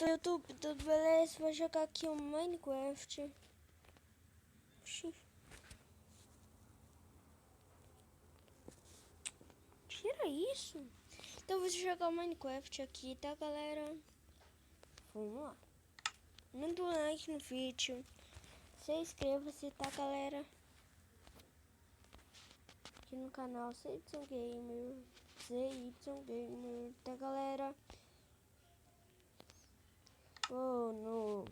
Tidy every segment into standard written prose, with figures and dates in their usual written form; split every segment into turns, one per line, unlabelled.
YouTube, tudo beleza? Vou jogar aqui o Minecraft. Oxi. Tira isso. Então vou jogar o Minecraft aqui, tá, galera? Vamos lá. Manda um like no vídeo. Se inscreva-se, tá, galera? Aqui no canal CY Gamer. Tá, galera? Vou no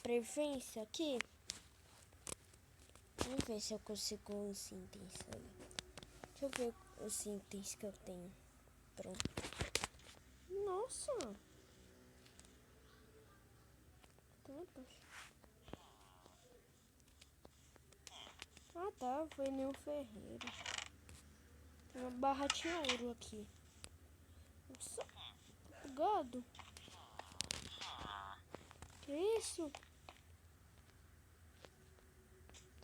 preferência aqui. Vamos ver se eu consigo os itens aí. Deixa eu ver os itens que eu tenho. Pronto. Nossa! Ah tá, foi Neo Ferreira. Tem uma barra de ouro aqui. Nossa, tá bugado. Que isso?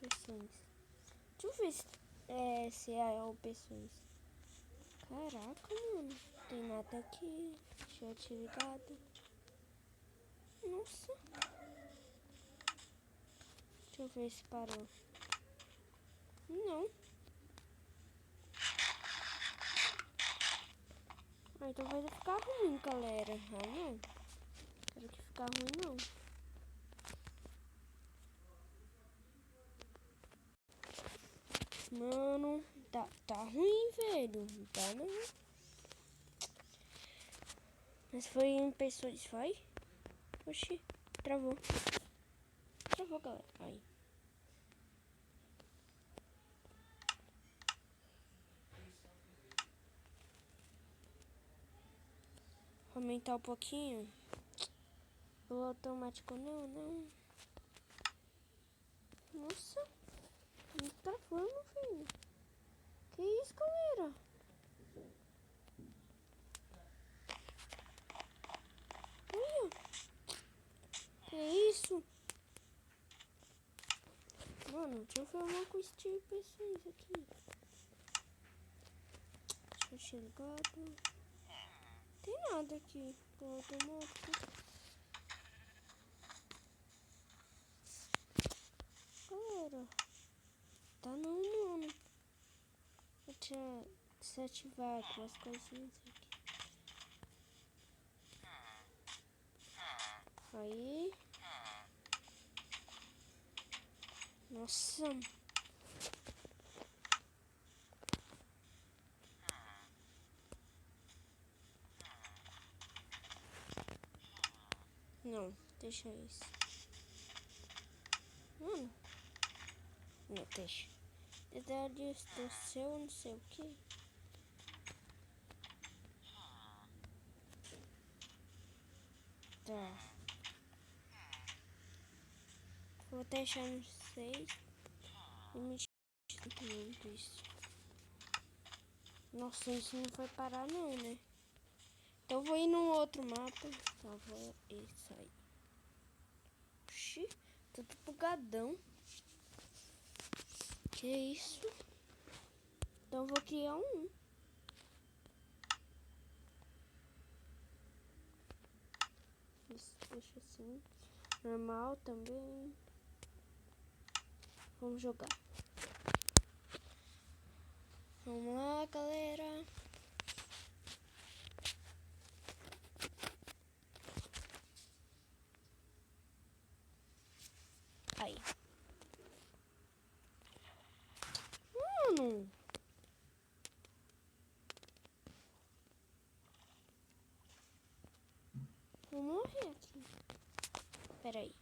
Opções. Deixa eu ver se é opções. Caraca, mano. Tem nada aqui. Deixa eu te ligado. Nossa. Deixa eu ver se parou. Não. Ah, então vai ficar ruim, galera. Ah, não. Quero que ficar ruim, não. Mano, tá ruim, velho. Não tá, não. Mas foi em pessoas, foi? Oxi, travou. Travou, galera. Aí. Vou aumentar um pouquinho. O automático, não. Nossa, não tá travando, filho. Que isso, galera? Olha. Que isso? Mano, deixa eu filmar com esse tipo de pessoas aqui. Deixa eu chegar. Tem nada aqui do automático. Galera, tá não, mano. Deixa eu desativar aqui as coisinhas aqui. Aí. Nossa. Não, deixa isso. Mano. Não, deixa. Detalhe do seu não sei o que. Tá. Vou deixar no 6. E me muito isso. Nossa, isso não vai parar não, né? Então vou ir no outro mapa. Tá, vou isso aí. Oxi, tudo bugadão. Que isso? Então vou criar um. Isso, deixa assim. Normal também. Vamos jogar. Vamos lá, galera. Aí. Mano. Vou morrer aqui. Pera aí.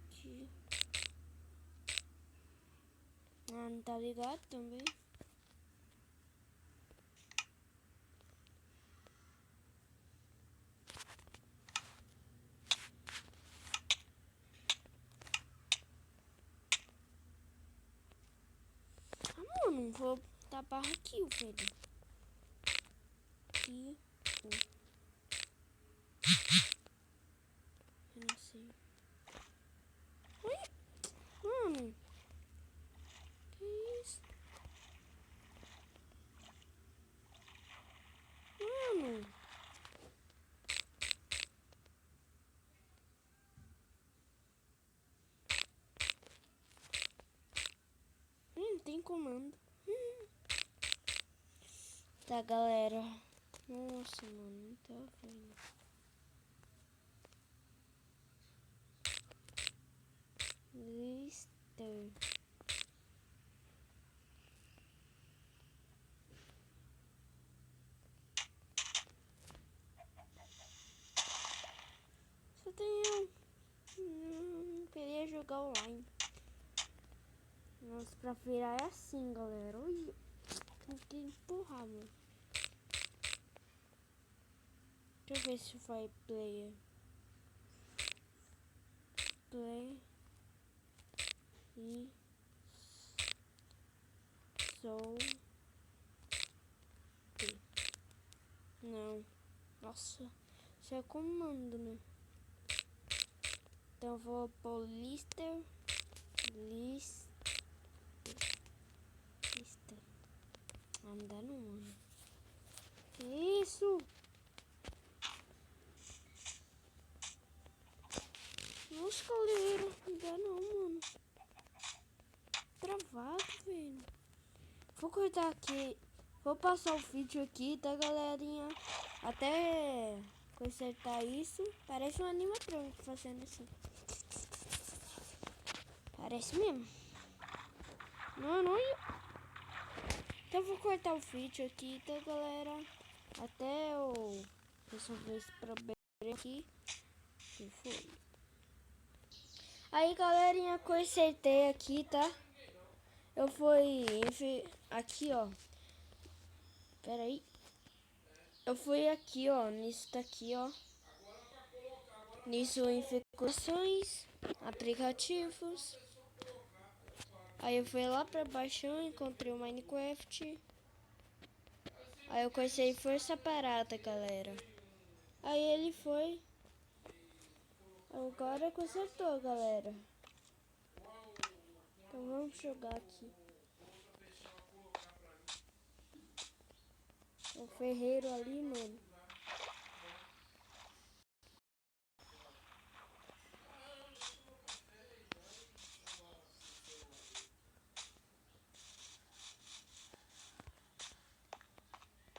Aqui. Ah, não tá ligado também. Ah, mano, vou dar barra aqui, o velho. Aqui. Eu não sei. Oi? Mano. Que isso? Tá, galera. Nossa, mano, não tá vendo. Lister. Só tenho... queria jogar online. Nossa, pra virar é assim, galera. Ui, tem que empurrar, mano. Deixa eu ver se vai player. Play. E... sou... Não. Nossa. Isso é comando, né? Então eu vou pôr Lister. Lister. Ah, não dá não, mano. Que isso? Nossa, galera. Não dá não, mano. Travado, velho. Vou cortar aqui. Vou passar o vídeo aqui, tá, galerinha? Até consertar isso. Parece um animatrônico fazendo assim. Parece mesmo. Não. Então vou cortar o vídeo aqui, tá, galera? Até eu resolver esse problema aqui. Que foi? Aí, galerinha, consertei aqui, tá? Eu fui aqui, ó. Pera aí. Eu fui aqui, ó. Nisso daqui, ó. Nisso, configurações, aplicativos. Aí eu fui lá pra baixo, encontrei o Minecraft. Aí eu conheci força parada, galera. Aí ele foi. Agora consertou, galera. Então vamos jogar aqui. O ferreiro ali, mano.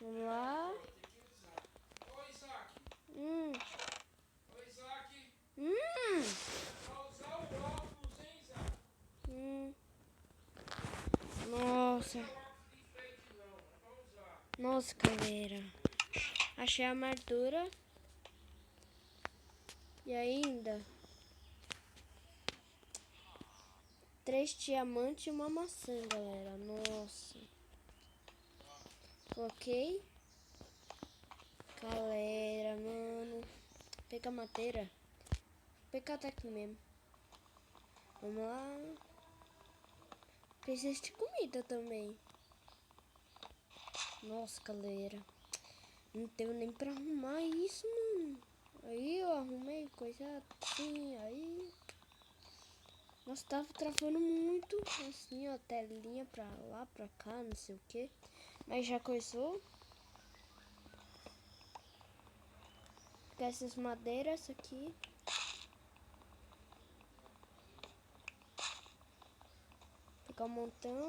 Vamos lá.
Oi, Isaac.
Hum.
Oi, Isaac. Pra usar o óculos, hein, Isaac?
Nossa.
Não é óculos de enfeite, não. É pra usar.
Nossa, galera. Achei a armadura. E ainda 3 diamantes e uma maçã, galera. Nossa. Coloquei. Galera, mano. Pega a madeira. Vou pegar daqui mesmo. Vamos lá. Preciso de comida também. Nossa, galera. Não tenho nem pra arrumar isso, mano. Aí eu arrumei coisa assim, aí... Nossa, tava travando muito. Assim, ó, telinha pra lá, pra cá, não sei o que. Mas já coisou. Pegar essas madeiras aqui. Pegar um montão.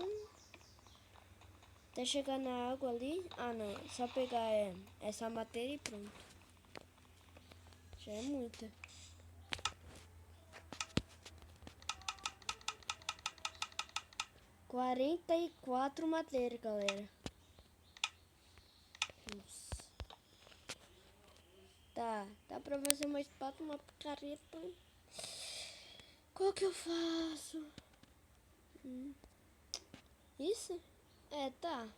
Até chegar na água ali. Ah, não. É só pegar essa madeira e pronto. Já é muita. Quarenta e quatro madeiras, galera. Nossa. Tá. Dá pra fazer uma espada, uma picareta. Qual que eu faço? Isso? É, tá.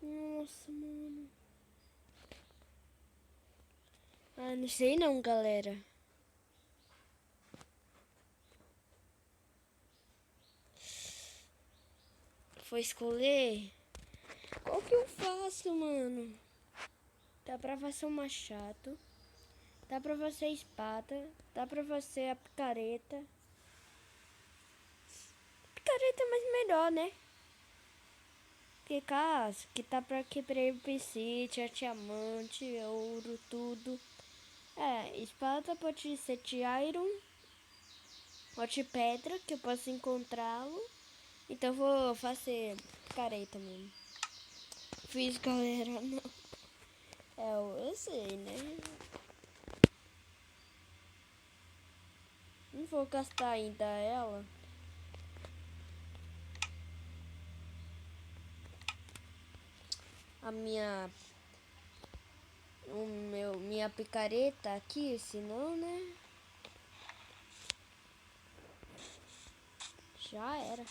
Nossa, mano. Ah, não sei não, galera. Vou escolher. Qual que eu faço, mano? Dá pra fazer um machado. Dá pra fazer a espada. Dá pra fazer a picareta. Picareta é mais melhor, né? Que caso que tá pra quebrar o PC, diamante, ouro, tudo. É, espada pode ser de iron. Ou de pedra, que eu posso encontrá-lo. Então eu vou fazer careta mesmo. Fiz, galera, não. Eu sei, né? Não vou gastar ainda ela. A minha minha picareta aqui, senão, né? Já era.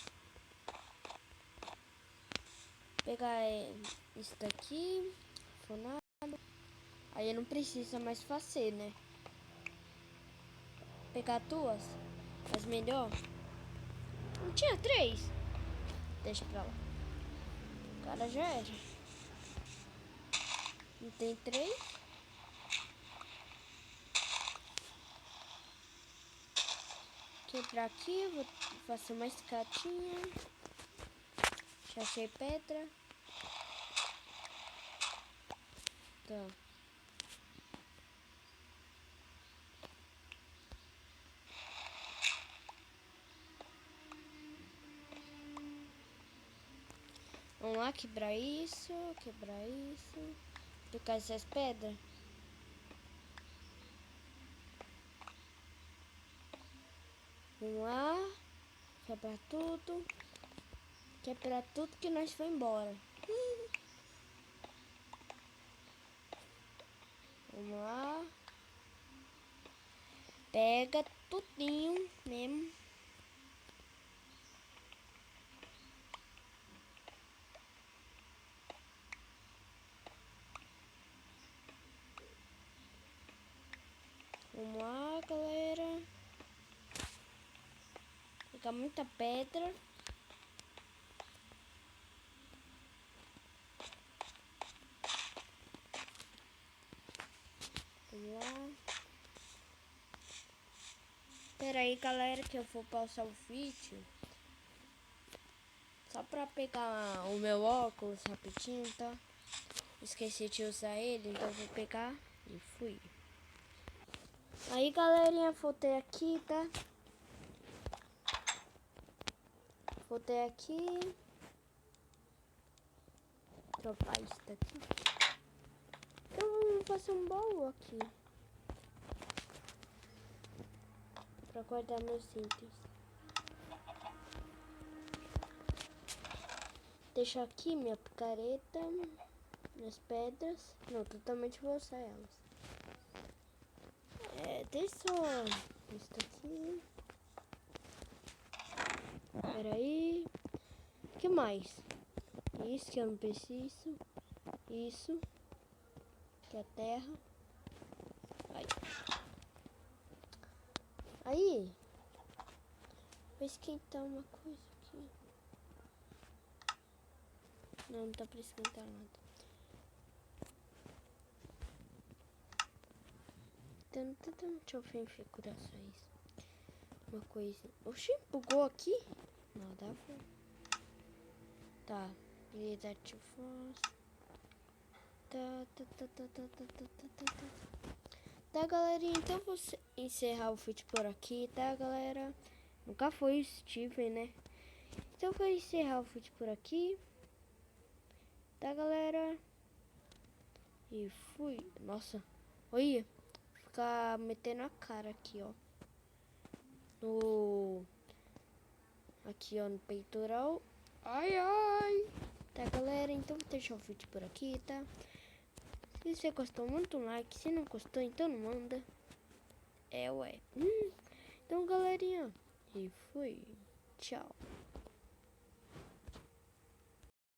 Pegar isso daqui, funado. Aí eu não precisa mais fazer, né? Pegar duas, mas melhor. Não tinha 3. Deixa pra lá. O cara já era. Não tem 3. Quebrar aqui, vou fazer uma escadinha. Já achei pedra. Tá. Vamos lá, quebrar isso. Pegar essas pedras. Vamos lá. Quebrar tudo. Quebrar tudo que nós foi embora. Vamos lá. Pega tudinho mesmo. Vamos lá, galera. Pegar muita pedra. Vamos lá. Pera aí, galera, que eu vou pausar o vídeo. Só pra pegar o meu óculos rapidinho, tá? Esqueci de usar ele, então eu vou pegar e fui. Aí, galerinha, voltei aqui, tá? Voltei aqui. Dropar isso daqui. Eu vou fazer um baú aqui. Pra guardar meus itens. Deixo aqui minha picareta. Minhas pedras. Não, totalmente vou usar elas. Deixa só isso aqui. Pera aí. O que mais? Isso que eu não preciso. Isso. Que é terra. Aí. Vou esquentar uma coisa aqui. Não dá pra esquentar nada. Deixa eu ver configurações. Uma coisa. Oxi, bugou aqui? Não, dá pra. Tá. Habilidade force. Tá, galerinha. Então vou encerrar o vídeo por aqui, tá, galera? Nunca foi o Steven, né? Então vou encerrar o vídeo por aqui. Tá, galera? E fui. Nossa. Olha. Ficar metendo a cara aqui, ó. Aqui, ó, no peitoral. Ai, ai. Tá, galera? Então vou deixar o vídeo por aqui, tá? Se você gostou, manda um like. Se não gostou, então não manda. Ué. Então, galerinha. E fui. Tchau.